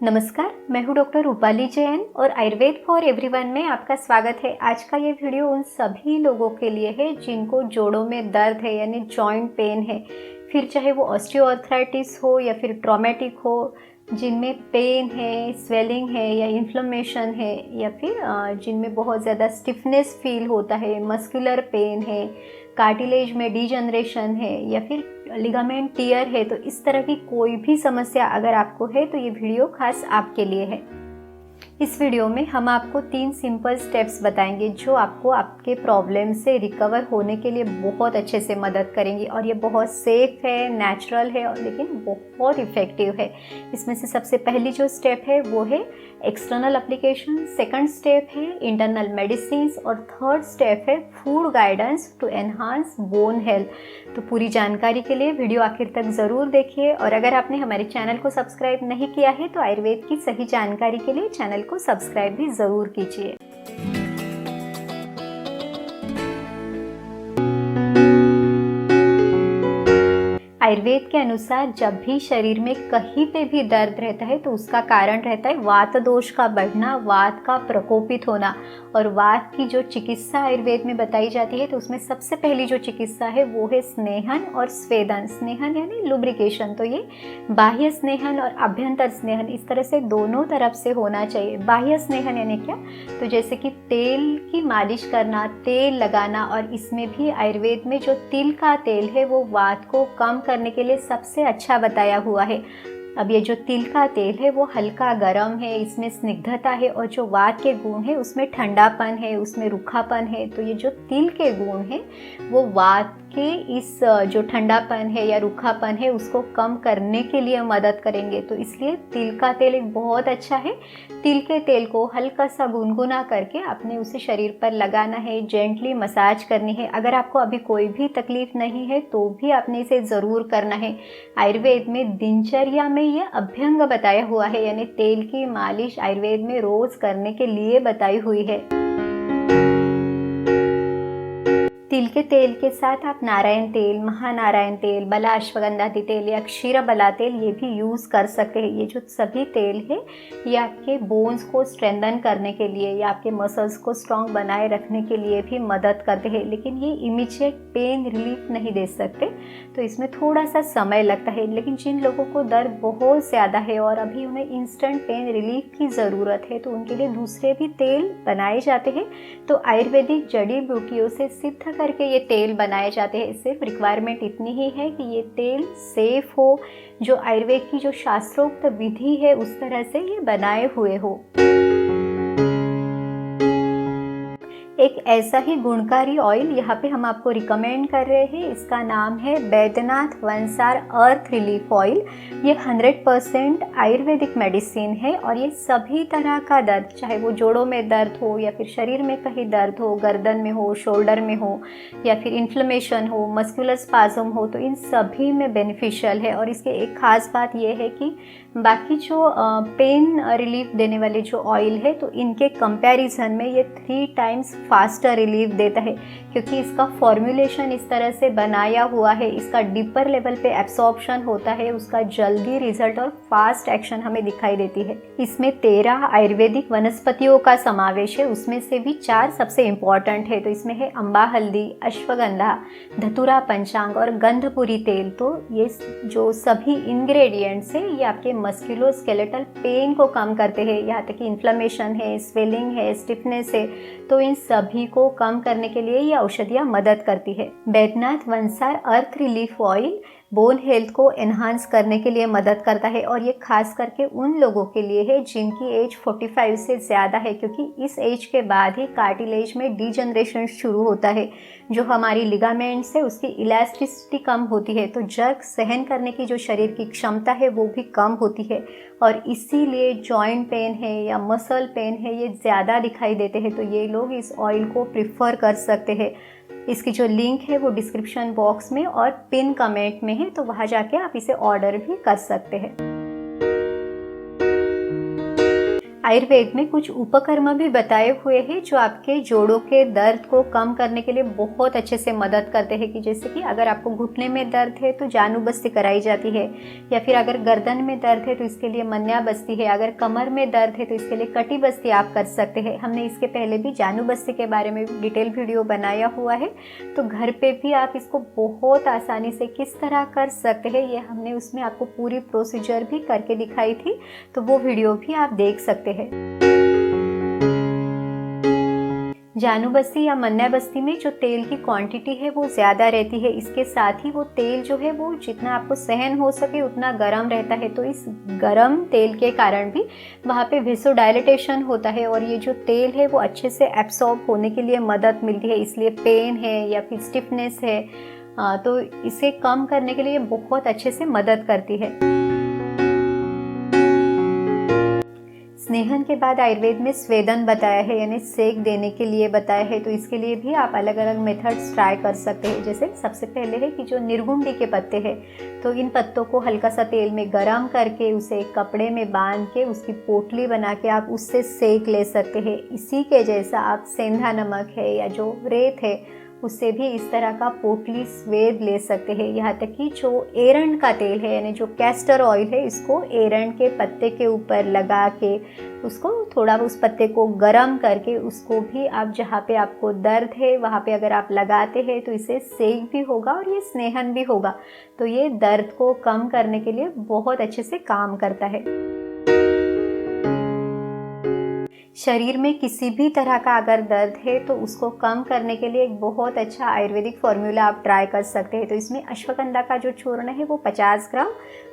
नमस्कार, मैं हूँ डॉक्टर रूपाली जैन और आयुर्वेद फॉर एवरीवन में आपका स्वागत है। आज का ये वीडियो उन सभी लोगों के लिए है जिनको जोड़ों में दर्द है यानी जॉइंट पेन है, फिर चाहे वो ऑस्टियोआर्थराइटिस हो या फिर ट्रॉमेटिक हो, जिनमें पेन है, स्वेलिंग है या इन्फ्लेमेशन है या फिर जिनमें बहुत ज़्यादा स्टिफनेस फील होता है, मस्कुलर पेन है, कार्टिलेज में डीजनरेशन है या फिर लिगामेंट टियर है। तो इस तरह की कोई भी समस्या अगर आपको है तो ये वीडियो खास आपके लिए है। इस वीडियो में हम आपको 3 सिंपल स्टेप्स बताएंगे जो आपको आपके प्रॉब्लम से रिकवर होने के लिए बहुत अच्छे से मदद करेंगी और ये बहुत सेफ है, नेचुरल है और लेकिन बहुत इफ़ेक्टिव है। इसमें से सबसे पहली जो स्टेप है वो है एक्सटर्नल एप्लीकेशन, सेकंड स्टेप है इंटरनल मेडिसिन और थर्ड स्टेप है food guidance to enhance bone health. तो पूरी जानकारी के लिए वीडियो आखिर तक ज़रूर देखिए और अगर आपने हमारे चैनल को सब्सक्राइब नहीं किया है तो आयुर्वेद की सही जानकारी के लिए चैनल को सब्सक्राइब भी ज़रूर कीजिए। आयुर्वेद के अनुसार जब भी शरीर में कहीं पे भी दर्द रहता है तो उसका कारण रहता है वात दोष का बढ़ना, वात का प्रकोपित होना। और वात की जो चिकित्सा आयुर्वेद में बताई जाती है तो उसमें सबसे पहली जो चिकित्सा है वो है स्नेहन और स्वेदन। स्नेहन यानी लुब्रिकेशन, तो ये बाह्य स्नेहन और अभ्यंतर स्नेहन इस तरह से दोनों तरफ से होना चाहिए। बाह्य स्नेहन यानी क्या, तो जैसे कि तेल की मालिश करना, तेल लगाना, और इसमें भी आयुर्वेद में जो तिल का तेल है वो वात को कम करने के लिए सबसे अच्छा बताया हुआ है। अब ये जो तिल का तेल है वो हल्का गरम है, इसमें स्निग्धता है और जो वात के गुण है उसमें ठंडापन है, उसमें रूखापन है। तो ये जो तिल के गुण है वो वात के इस जो ठंडापन है या रूखापन है उसको कम करने के लिए मदद करेंगे। तो इसलिए तिल का तेल एक बहुत अच्छा है। तिल के तेल को हल्का सा गुनगुना करके आपने उसे शरीर पर लगाना है, जेंटली मसाज करनी है। अगर आपको अभी कोई भी तकलीफ नहीं है तो भी आपने इसे ज़रूर करना है। आयुर्वेद में दिनचर्या में यह अभ्यंग बताया हुआ है, यानी तेल की मालिश आयुर्वेद में रोज़ करने के लिए बताई हुई है। तिल के तेल के साथ आप नारायण तेल, महानारायण तेल, बला अश्वगंधादि तेल या क्षीर बला तेल ये भी यूज़ कर सकते हैं। ये जो सभी तेल है ये आपके बोन्स को स्ट्रेंथन करने के लिए या आपके मसल्स को स्ट्रॉन्ग बनाए रखने के लिए भी मदद करते हैं, लेकिन ये इमीडिएट पेन रिलीफ नहीं दे सकते, तो इसमें थोड़ा सा समय लगता है। लेकिन जिन लोगों को दर्द बहुत ज़्यादा है और अभी उन्हें इंस्टेंट पेन रिलीफ की ज़रूरत है तो उनके लिए दूसरे भी तेल बनाए जाते हैं। तो आयुर्वेदिक जड़ी बूटियों से सिद्ध करके ये तेल बनाए जाते हैं। सिर्फ रिक्वायरमेंट इतनी ही है कि ये तेल सेफ हो, जो आयुर्वेद की जो शास्त्रोक्त विधि है उस तरह से ये बनाए हुए हो। एक ऐसा ही गुणकारी ऑयल यहाँ पे हम आपको रिकमेंड कर रहे हैं, इसका नाम है बैद्यनाथ वंसार अर्थ रिलीफ ऑयल। ये 100% आयुर्वेदिक मेडिसिन है और ये सभी तरह का दर्द, चाहे वो जोड़ों में दर्द हो या फिर शरीर में कहीं दर्द हो, गर्दन में हो, शोल्डर में हो या फिर इन्फ्लेमेशन हो, मस्कुलर स्पाज्म हो, तो इन सभी में बेनिफिशियल है। और इसके एक ख़ास बात ये है कि बाकी जो पेन रिलीफ देने वाले जो ऑयल है तो इनके कंपैरिजन में ये 3 टाइम्स फास्टर रिलीफ देता है, क्योंकि इसका फॉर्मूलेशन इस तरह से बनाया हुआ है, इसका डीपर लेवल पे एब्सॉर्प्शन होता है, उसका जल्दी रिजल्ट और फास्ट एक्शन हमें दिखाई देती है। इसमें 13 आयुर्वेदिक वनस्पतियों का समावेश है, उसमें से भी 4 सबसे इम्पॉर्टेंट है। तो इसमें है अम्बा हल्दी, अश्वगंधा, धतूरा पंचांग और गंधपुरी तेल। तो ये जो सभी इंग्रेडिएंट्स है ये आपके मस्कुलोस्केलेटल पेन को कम करते हैं, यहाँ तक कि इन्फ्लेमेशन है, स्वेलिंग है, स्टिफनेस है, तो इन सभी को कम करने के लिए ये औषधियाँ मदद करती है। बैद्यनाथ वंसार अर्थ रिलीफ ऑयल बोन हेल्थ को एनहांस करने के लिए मदद करता है और ये खास करके उन लोगों के लिए है जिनकी एज 45 से ज़्यादा है, क्योंकि इस एज के बाद ही कार्टिलेज में डीजनरेशन शुरू होता है, जो हमारी लिगामेंट्स है उसकी इलास्टिसिटी कम होती है, तो जर्क सहन करने की जो शरीर की क्षमता है वो भी कम होती है और इसीलिए जॉइंट पेन है या मसल पेन है ये ज़्यादा दिखाई देते हैं। तो ये लोग इस ऑयल को प्रिफर कर सकते हैं। इसकी जो लिंक है वो डिस्क्रिप्शन बॉक्स में और पिन कमेंट में है, तो वहाँ जाके आप इसे ऑर्डर भी कर सकते हैं। आयुर्वेद में कुछ उपकर्म भी बताए हुए हैं जो आपके जोड़ों के दर्द को कम करने के लिए बहुत अच्छे से मदद करते हैं। कि जैसे कि अगर आपको घुटने में दर्द है तो जानु बस्ती कराई जाती है, या फिर अगर गर्दन में दर्द है तो इसके लिए मन्या बस्ती है, अगर कमर में दर्द है तो इसके लिए कटी बस्ती आप कर सकते हैं। हमने इसके पहले भी जानु बस्ती के बारे में डिटेल वीडियो बनाया हुआ है, तो घर पे भी आप इसको बहुत आसानी से किस तरह कर सकते हैं ये हमने उसमें आपको पूरी प्रोसीजर भी करके दिखाई थी, तो वो वीडियो भी आप देख सकते हैं। जानु बस्ती या मन्या बस्ती में जो तेल की क्वांटिटी है वो ज़्यादा रहती है, इसके साथ ही वो तेल जो है वो जितना आपको सहन हो सके उतना गर्म रहता है, तो इस गर्म तेल के कारण भी वहाँ पे वेसोडाइलेटेशन होता है और ये जो तेल है वो अच्छे से एब्सॉर्ब होने के लिए मदद मिलती है। इसलिए पेन है या फिर स्टिफनेस है तो इसे कम करने के लिए बहुत अच्छे से मदद करती है। स्नेहन के बाद आयुर्वेद में स्वेदन बताया है, यानी सेक देने के लिए बताया है, तो इसके लिए भी आप अलग अलग मेथड्स ट्राई कर सकते हैं। जैसे सबसे पहले है कि जो निर्गुंडी के पत्ते हैं, तो इन पत्तों को हल्का सा तेल में गरम करके उसे एक कपड़े में बांध के उसकी पोटली बना के आप उससे सेक ले सकते हैं। इसी के जैसा आप सेंधा नमक है या जो रेत है उससे भी इस तरह का पोटली स्वेद ले सकते हैं। यहाँ तक कि जो एरंड का तेल है यानी जो कैस्टर ऑयल है, इसको एरंड के पत्ते के ऊपर लगा के उसको थोड़ा उस पत्ते को गरम करके उसको भी आप जहाँ पे आपको दर्द है वहाँ पे अगर आप लगाते हैं तो इसे सेक भी होगा और ये स्नेहन भी होगा, तो ये दर्द को कम करने के लिए बहुत अच्छे से काम करता है। शरीर में किसी भी तरह का अगर दर्द है तो उसको कम करने के लिए एक बहुत अच्छा आयुर्वेदिक फार्मूला आप ट्राई कर सकते हैं। तो इसमें अश्वगंधा का जो चूर्ण है वो 50 ग्राम,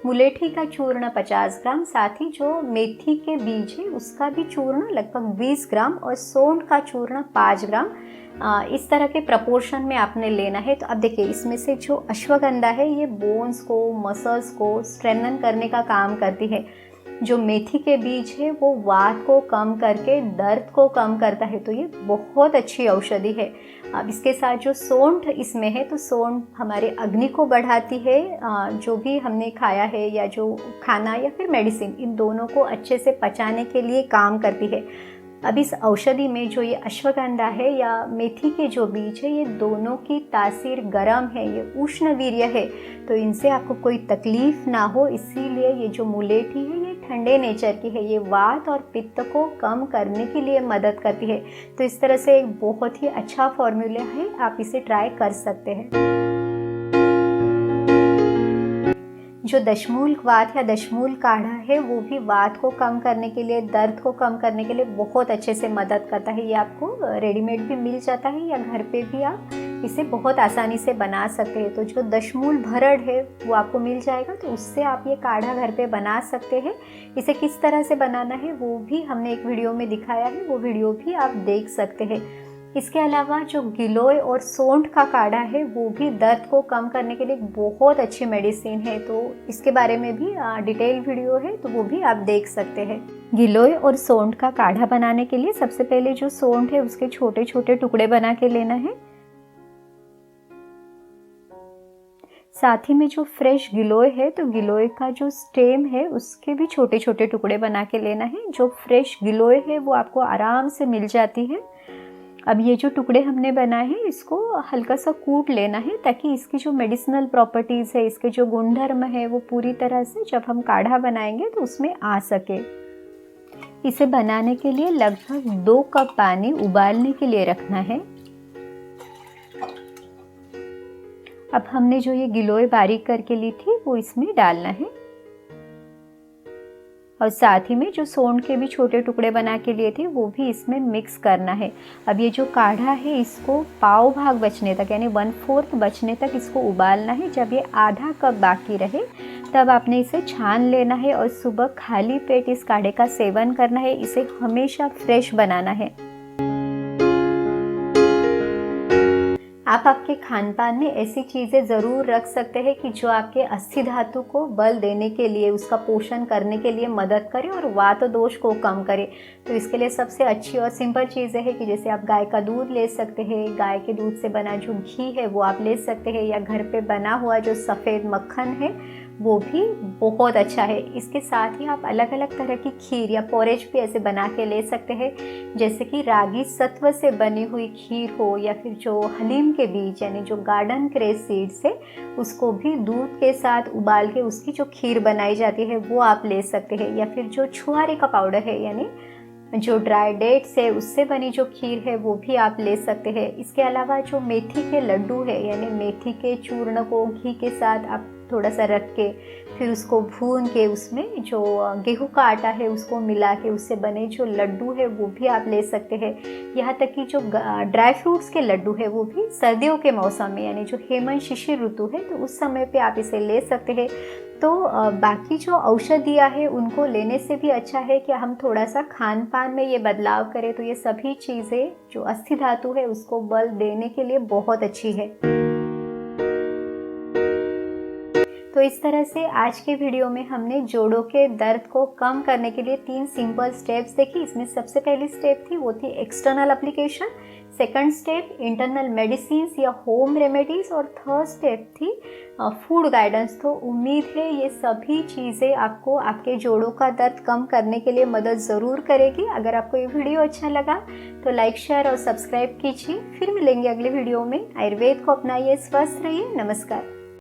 मुलेठी का चूर्ण 50 ग्राम, साथ ही जो मेथी के बीज है उसका भी चूर्ण लगभग 20 ग्राम और सौंठ का चूर्ण 5 ग्राम, इस तरह के प्रपोर्शन में आपने लेना है। तो अब देखिए इसमें से जो अश्वगंधा है ये बोन्स को, मसल्स को स्ट्रेंथन करने का काम करती है। जो मेथी के बीज है वो वात को कम करके दर्द को कम करता है, तो ये बहुत अच्छी औषधि है। अब इसके साथ जो सौंठ इसमें है, तो सौंठ हमारे अग्नि को बढ़ाती है, जो भी हमने खाया है या जो खाना या फिर मेडिसिन, इन दोनों को अच्छे से पचाने के लिए काम करती है। अब इस औषधि में जो ये अश्वगंधा है या मेथी के जो बीज है, ये दोनों की तासीर गर्म है, ये उष्ण वीर्य है, तो इनसे आपको कोई तकलीफ ना हो, इसीलिए ये जो मुलेठी है ये ठंडे नेचर की है, ये वात और पित्त को कम करने के लिए मदद करती है। तो इस तरह से एक बहुत ही अच्छा फॉर्मूला है, आप इसे ट्राई कर सकते हैं। जो दशमूल वात या दशमूल काढ़ा है वो भी वात को कम करने के लिए, दर्द को कम करने के लिए बहुत अच्छे से मदद करता है। ये आपको रेडीमेड भी मिल जाता है या घर पे भी आप इसे बहुत आसानी से बना सकते हैं। तो जो दशमूल भरड़ है वो आपको मिल जाएगा, तो उससे आप ये काढ़ा घर पे बना सकते हैं। इसे किस तरह से बनाना है वो भी हमने एक वीडियो में दिखाया है, वो वीडियो भी आप देख सकते हैं। इसके अलावा जो गिलोय और सौंठ का काढ़ा है वो भी दर्द को कम करने के लिए बहुत अच्छी मेडिसिन है, तो इसके बारे में भी डिटेल वीडियो है, तो वो भी आप देख सकते हैं। गिलोय और सौंठ का काढ़ा बनाने के लिए सबसे पहले जो सौंठ है उसके छोटे छोटे टुकड़े बना के लेना है। साथ ही में जो फ्रेश गिलोय है, तो गिलोय का जो स्टेम है उसके भी छोटे छोटे टुकड़े बना के लेना है। जो फ्रेश गिलोय है वो आपको आराम से मिल जाती है। अब ये जो टुकड़े हमने बनाए हैं इसको हल्का सा कूट लेना है, ताकि इसकी जो मेडिसिनल प्रॉपर्टीज़ है, इसके जो गुणधर्म है वो पूरी तरह से जब हम काढ़ा बनाएंगे तो उसमें आ सके। इसे बनाने के लिए लगभग 2 कप पानी उबालने के लिए रखना है। अब हमने जो ये गिलोय बारीक करके ली थी वो इसमें डालना है, और साथ ही में जो सौंठ के भी छोटे टुकड़े बना के लिए थे वो भी इसमें मिक्स करना है। अब ये जो काढ़ा है इसको पाव भाग बचने तक, यानी 1/4 बचने तक इसको उबालना है। जब ये आधा कप बाकी रहे तब आपने इसे छान लेना है और सुबह खाली पेट इस काढ़े का सेवन करना है। इसे हमेशा फ्रेश बनाना है। आप आपके खान पान में ऐसी चीज़ें ज़रूर रख सकते हैं कि जो आपके अस्थि धातु को बल देने के लिए, उसका पोषण करने के लिए मदद करे और वात दोष को कम करे। तो इसके लिए सबसे अच्छी और सिंपल चीज़ें हैं कि जैसे आप गाय का दूध ले सकते हैं, गाय के दूध से बना जो घी है वो आप ले सकते हैं, या घर पे बना हुआ जो सफ़ेद मक्खन है वो भी बहुत अच्छा है। इसके साथ ही आप अलग अलग तरह की खीर या पोरेज भी ऐसे बना के ले सकते हैं, जैसे कि रागी सत्व से बनी हुई खीर हो, या फिर जो हलीम के बीज यानी जो गार्डन क्रेज सीड्स है उसको भी दूध के साथ उबाल के उसकी जो खीर बनाई जाती है वो आप ले सकते हैं, या फिर जो छुआरे का पाउडर है यानी जो ड्राई डेट्स है उससे बनी जो खीर है वो भी आप ले सकते हैं। इसके अलावा जो मेथी के लड्डू है यानी मेथी के चूर्ण को घी के साथ आप थोड़ा सा रख के फिर उसको भून के उसमें जो गेहूं का आटा है उसको मिला के उससे बने जो लड्डू है वो भी आप ले सकते हैं। यहाँ तक कि जो ड्राई फ्रूट्स के लड्डू है वो भी सर्दियों के मौसम में यानी जो हेमंत शिशिर ऋतु है तो उस समय पे आप इसे ले सकते हैं। तो बाकी जो औषधियाँ है उनको लेने से भी अच्छा है कि हम थोड़ा सा खान पान में ये बदलाव करें, तो ये सभी चीज़ें जो अस्थि धातु है उसको बल देने के लिए बहुत अच्छी है। तो इस तरह से आज के वीडियो में हमने जोड़ों के दर्द को कम करने के लिए 3 सिंपल स्टेप्स देखी। इसमें सबसे पहली स्टेप थी वो थी external application, second step internal medicines या होम रेमेडीज़, और थर्ड स्टेप थी फूड गाइडेंस। तो उम्मीद है ये सभी चीज़ें आपको आपके जोड़ों का दर्द कम करने के लिए मदद ज़रूर करेगी। अगर आपको ये वीडियो अच्छा लगा तो लाइक, शेयर और सब्सक्राइब कीजिए। फिर मिलेंगे अगले वीडियो में। आयुर्वेद को अपनाइए, स्वस्थ रहिए। नमस्कार।